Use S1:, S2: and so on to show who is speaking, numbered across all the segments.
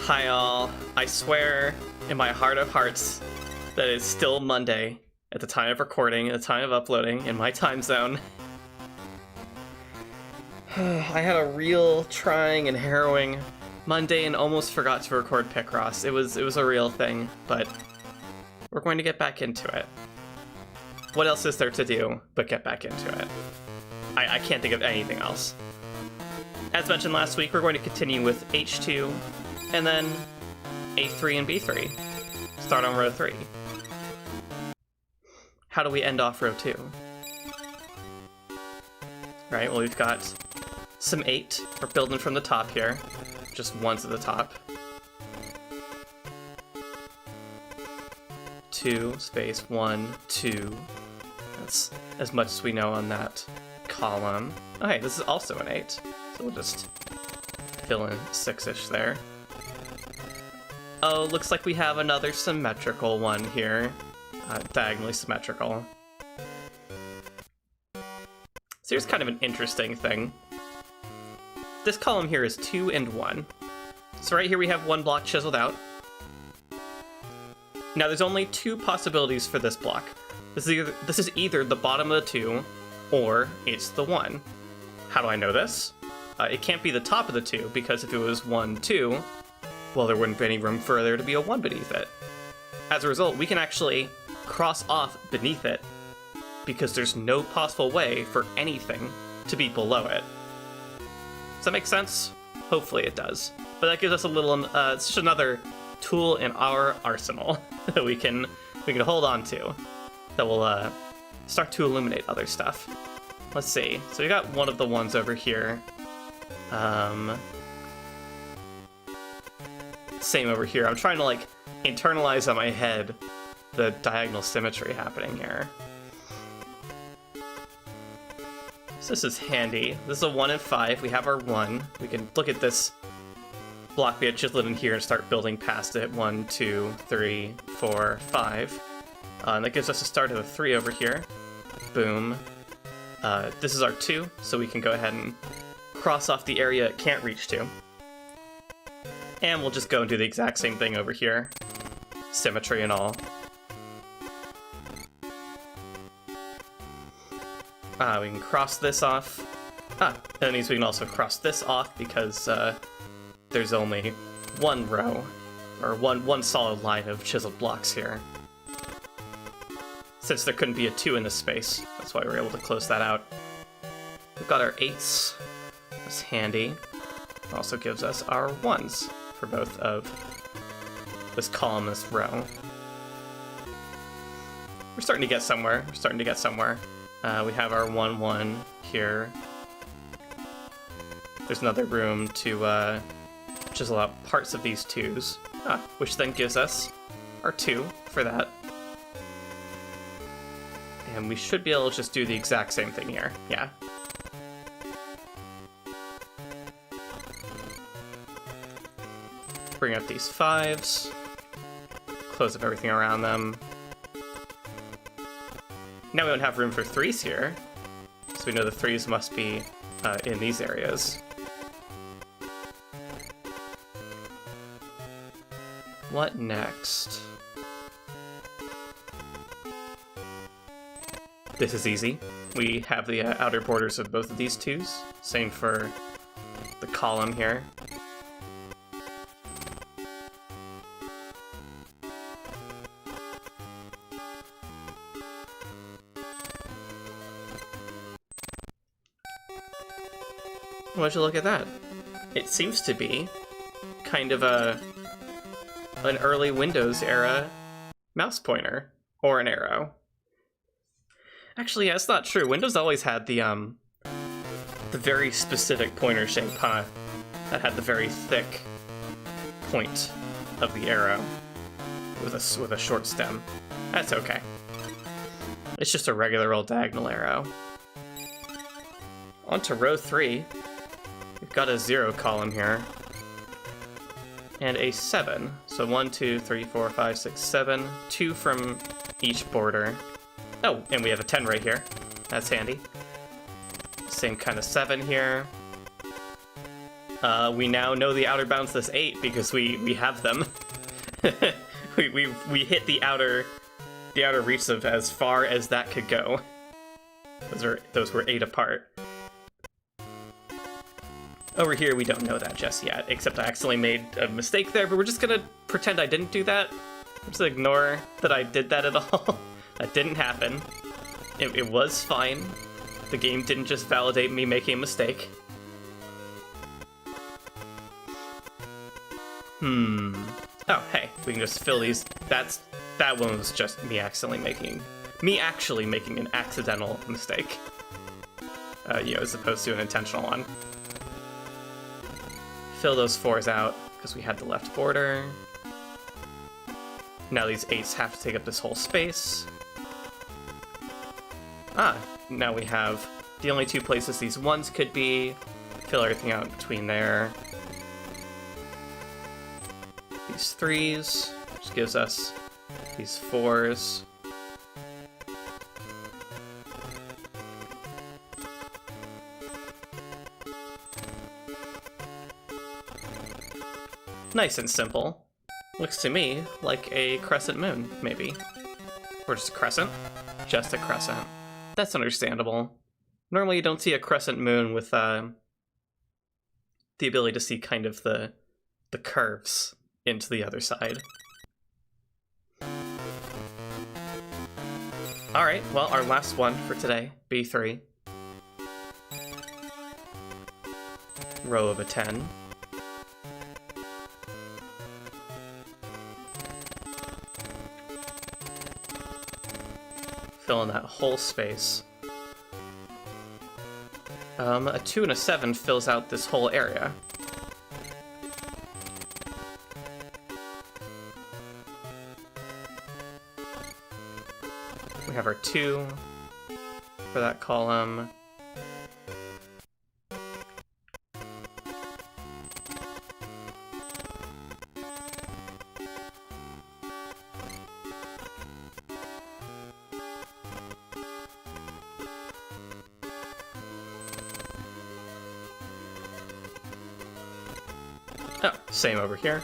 S1: Hi all. I swear in my heart of hearts that it's still Monday at the time of recording, at the time of uploading, in my time zone. I had a real trying and harrowing Monday and almost forgot to record Picross. It was a real thing, but we're going to get back into it. What else is there to do but get back into it? I can't think of anything else. As mentioned last week, we're going to continue with H2, and then A3 and B3. Start on row 3. How do we end off row 2? Right, well we've got some 8. We're building from the top here. Just one's at the top. 2, space, 1, 2. That's as much as we know on that column. Oh hey, this is also an 8. So we'll just fill in 6-ish there. Oh, looks like we have another symmetrical one here. Diagonally symmetrical. So here's kind of an interesting thing. This column here is 2 and 1. So right here we have one block chiseled out. Now there's only 2 possibilities for this block. This is either the bottom of the 2, or it's the 1. How do I know this? It can't be the top of the 2, because if it was 1, 2, well, there wouldn't be any room for there to be a 1 beneath it. As a result, we can actually cross off beneath it, because there's no possible way for anything to be below it. Does that make sense? Hopefully it does. But that gives us a little, it's just another tool in our arsenal that we can hold on to, that will start to illuminate other stuff. Let's see. So we got one of the ones over here. Same over here. I'm trying to like internalize on my head the diagonal symmetry happening here. So this is handy. This is a 1 and 5. We have our 1. We can look at this block we had chiseled in here and start building past it. 1, 2, 3, 4, 5. And that gives us a start of a 3 over here. Boom. This is our 2, so we can go ahead and cross off the area it can't reach to. And we'll just go and do the exact same thing over here. Symmetry and all. We can cross this off. That means we can also cross this off because there's only one row, or one solid line of chiseled blocks here. Since there couldn't be a 2 in this space, that's why we were able to close that out. We've got our 8s. That's handy. Also gives us our 1s for both of this column and this row. We're starting to get somewhere. We have our 1, 1 here. There's another room to chisel out parts of these 2s, which then gives us our 2 for that. And we should be able to just do the exact same thing here. Yeah. Bring up these 5s. Close up everything around them. Now we don't have room for 3s here, so we know the 3s must be in these areas. What next? This is easy. We have the outer borders of both of these 2s. Same for the column here. Why'd you look at that? It seems to be kind of an early Windows era mouse pointer, or an arrow. Actually, yeah, it's not true. Windows always had the very specific pointer shape, huh? That had the very thick point of the arrow with a short stem. That's okay. It's just a regular old diagonal arrow. On to row 3. We've got a 0 column here. And a 7. So 1, 2, 3, 4, 5, 6, 7. 2 from each border. Oh, and we have a 10 right here. That's handy. Same kind of 7 here. We now know the outer bounds this 8 because we have them. we hit the outer reach of as far as that could go. Those were 8 apart. Over here, we don't know that just yet, except I accidentally made a mistake there, but we're just gonna pretend I didn't do that. Just ignore that I did that at all. That didn't happen. It was fine. The game didn't just validate me making a mistake. Oh, hey, we can just fill these. That one was just me actually making an accidental mistake. As opposed to an intentional one. Fill those 4s out, because we had the left border. Now these 8s have to take up this whole space. Now we have the only 2 places these 1s could be. Fill everything out between there. These 3s, which gives us these 4s. Nice and simple. Looks to me like a crescent moon, maybe. Or just a crescent? Just a crescent. That's understandable. Normally you don't see a crescent moon with the ability to see kind of the curves into the other side. Alright, well, our last one for today, B3. Row of a 10. Fill in that whole space. A 2 and a 7 fills out this whole area. We have our 2 for that column. Oh, same over here.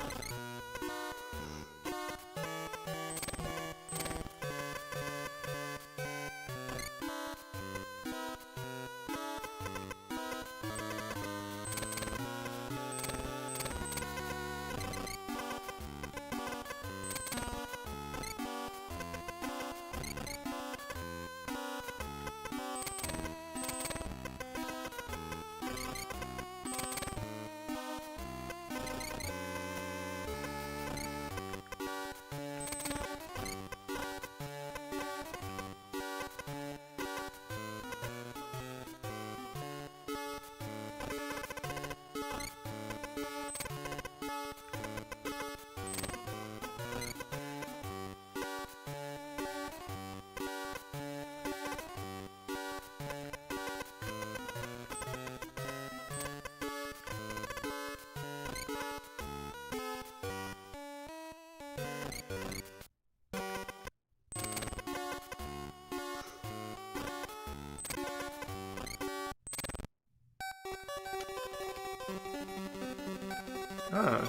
S1: Ah,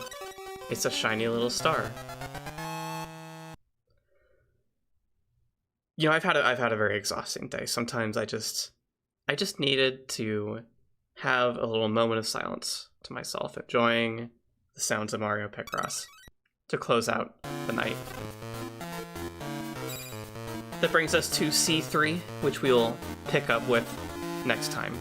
S1: it's a shiny little star. You know, I've had a very exhausting day. Sometimes I just needed to have a little moment of silence to myself, enjoying the sounds of Mario Picross to close out the night. That brings us to C3, which we will pick up with next time.